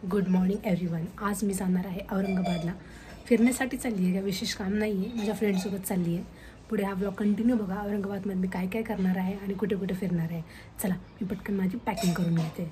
Good morning everyone. आज मी जाणार आहे औरंगाबादला. फिरण्यासाठी चालली आहे, काही विशेष काम नाही आहे, माझ्या फ्रेंडसोबत चालली आहे. पुढे हा ब्लॉग कंटिन्यू बघा. औरंगाबादमध्ये मी काय काय करणार आहे आणि कुठे कुठे फिरणार आहे. चला, मी पटकन माझी पॅकिंग करून घेते.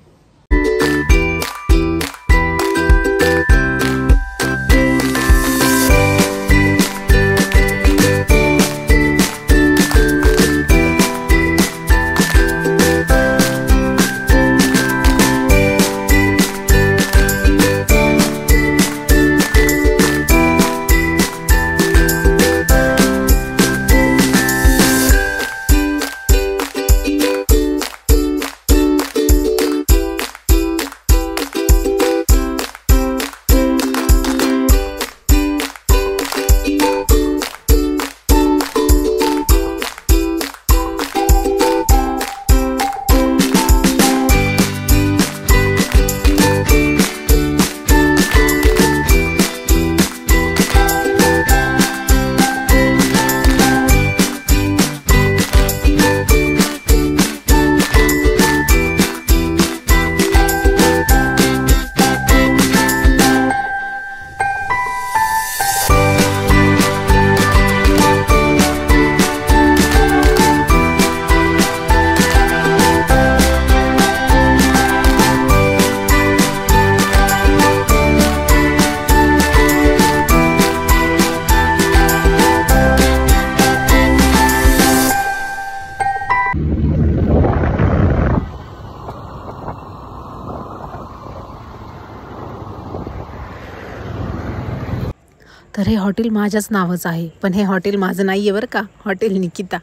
तर हे हॉटेल माझ्याच नावाचं आहे, पण हे हॉटेल माझं नाही आहे बरं का. हॉटेल निकिता.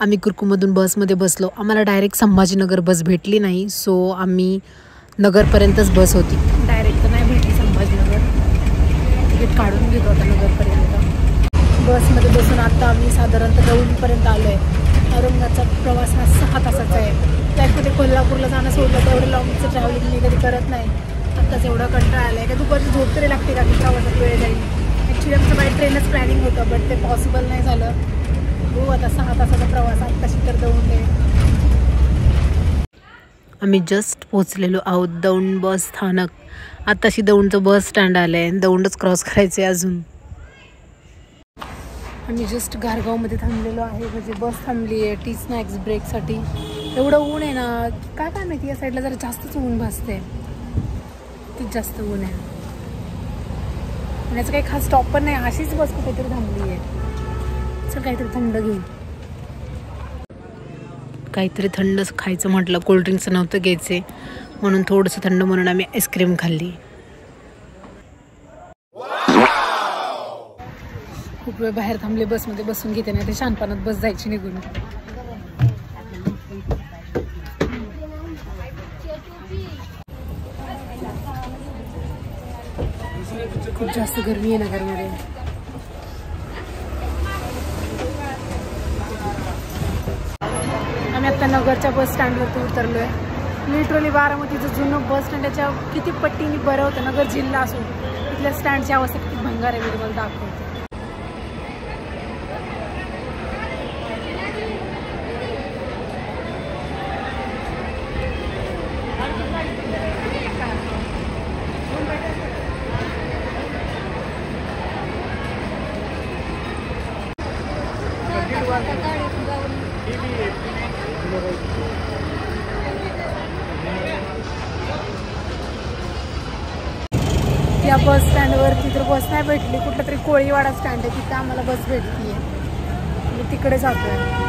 आम्ही कुरकुमधून बसमध्ये बसलो. आम्हाला डायरेक्ट संभाजीनगर बस भेटली नाही, सो आम्ही नगरपर्यंतच बस होती. डायरेक्ट तर नाही भेटली संभाजीनगर. तिकीट काढून घेतो आता नगरपर्यंत. बसमध्ये बसून आता आम्ही साधारणतः दौंडपर्यंत आलो आहे. औरंगाबादचा प्रवास हा 6 तासाचा आहे. त्यात कुठे कोल्हापूरला जाणं सोडलं तर एवढं लॉंगचं ट्रॅव्हलिंग मी कधी करत नाही. आत्ताच एवढा कंटाळा आला आहे का दुपारची झोप तरी लागते का की प्रवासात वेळ जाईल. ॲक्च्युली आमचं बाय ट्रेनच प्लॅनिंग होतं, बट ते पॉसिबल नाही झालं. हो, आता 6 तासाचा प्रवास आत्ताशी तर दौंड आहे. आम्ही जस्ट पोचलेलो आहोत दौंड बस स्थानक. आत्ताशी दौंडचं बस स्टँड आलं आहे, दौंडच क्रॉस करायचं आहे अजून. आम्ही जस्ट गारगावमध्ये थांबलेलो आहे, म्हणजे बस थांबली आहे टी स्नॅक्स ब्रेकसाठी. एवढं ऊन आहे ना, काय माहिती या साईडला जरा जास्तच ऊन भासते. खूप जास्त ऊन आहे. याचं काही खास स्टॉप पण नाही, अशीच बस कुठेतरी थांबली आहे. चल काहीतरी थंड घेऊ. काहीतरी थंड खायचं म्हटलं, कोल्ड्रिंक्स नव्हतं घ्यायचे म्हणून थोडंसं थंड म्हणून आम्ही आईस्क्रीम खाल्ली. खूप वेळ बाहेर थांबले, बसमध्ये बसून घेते नाही ते शानपणात बस जायची निघून. खूप जास्त गरमी आहे नगरमध्ये. आम्ही आता नगरच्या बस स्टँडवरती उतरलो आहे. लिटरली बारामतीचं जुनं बस स्टँड त्याच्या किती पट्टीने बरं होतं. नगर जिल्हा असून इथल्या स्टँडची अवस्था किती भंगार आहे मी तुम्हाला दाखवते. या बस स्टँडवरती तर बस नाही भेटली. कुठलं तरी कोळीवाडा स्टँड आहे, तिथे आम्हाला बस भेटली आहे. मी तिकडे जातो आहे.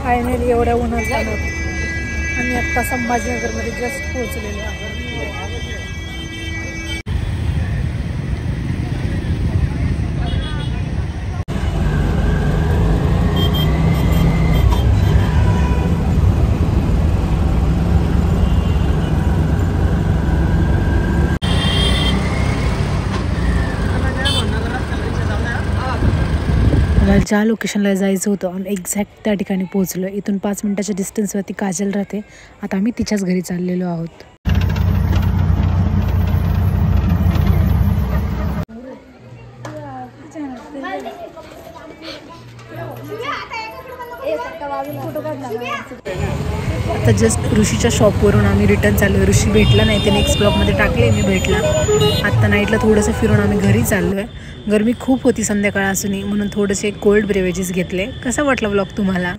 फायनली एवढ्या उन्हात जाणं आम्ही आत्ता संभाजीनगरमध्ये जस्ट पोहोचलेलो आहे. आम्हाला ज्या लोकेशनला जायचं होतं आम्ही एक्झॅक्ट त्या ठिकाणी पोहोचलो. इथून 5 मिनिटाच्या डिस्टन्सवरती काजल राहते. आता आम्ही तिच्याच घरी चाललेलो आहोत. आता जस्ट ऋषीच्या शॉपवरून आम्ही रिटर्न चाललो. ऋषी भेटला नाही, ते नेक्स्ट ब्लॉगमध्ये टाकले, मी भेटला. आत्ता नाईटला थोडंसं फिरून आम्ही घरी चाललो आहे. गरमी खूप होती संध्याकाळ असूनही, म्हणून थोडेसे कोल्ड ब्रेवेजेस घेतले. कसा वाटला ब्लॉग तुम्हाला?